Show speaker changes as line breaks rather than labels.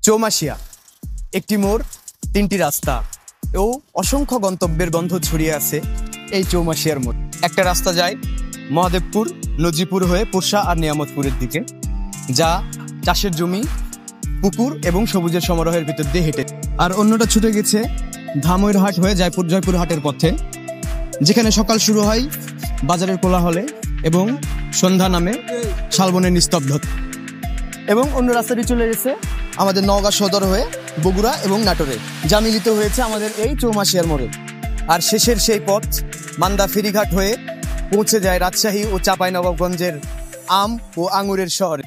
চৌমাশিয়া একটি মোড়, তিনটি রাস্তা ও অসংখ্য গন্তব্যের গন্ধ ছড়িয়ে আছে এই চৌমাশিয়ার মোড়। একটা রাস্তা যায় মহাদেবপুর, নজিপুর হয়ে পুরসা আর নিয়ামতপুরের দিকে, যা চাষের জমি, পুকুর এবং সবুজের সমারোহের ভিতর দিয়ে হেঁটে। আর অন্যটা ছুটে গেছে ধামইরহাট হয়ে জয়পুরহাটের পথে, যেখানে সকাল শুরু হয় বাজারের কোলাহলে এবং সন্ধ্যা নামে শালবনের নিস্তব্ধতা। এবং অন্য রাস্তাটি চলে গেছে আমাদের নওগাঁ সদর হয়ে বগুড়া এবং নাটোরে, যা মিলিত হয়েছে আমাদের এই চৌমাশিয়ার মোড়ে। আর শেষের সেই পথ মান্দা ফেরিঘাট হয়ে পৌঁছে যায় রাজশাহী ও চাঁপাইনবাবগঞ্জের আম ও আঙুরের শহরে।